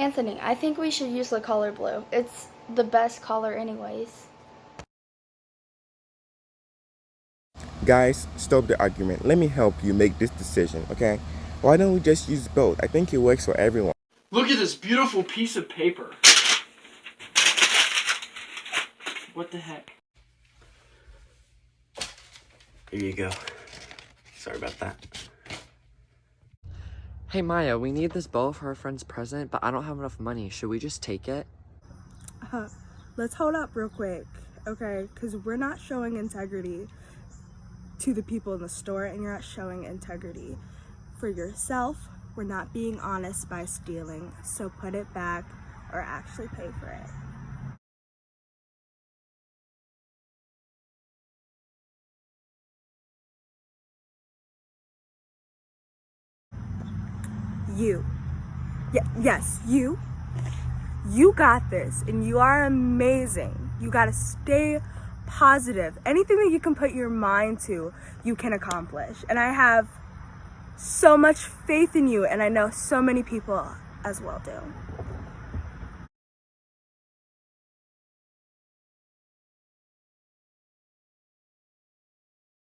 Anthony, I think we should use the color blue. It's the best color anyways. Guys, stop the argument. Let me help you make this decision, okay? Why don't we just use both? I think it works for everyone. Look at this beautiful piece of paper. What the heck? Here you go. Sorry about that. Hey Maya, we need this bow for our friend's present, but I don't have enough money. Should we just take it? Let's hold up real quick, okay? Because we're not showing integrity to the people in the store, and you're not showing integrity for yourself. We're not being honest by stealing, so put it back or actually pay for it. You. Yes, you. You got this, and you are amazing. You gotta stay positive. Anything that you can put your mind to, you can accomplish. And I have so much faith in you, and I know so many people as well do.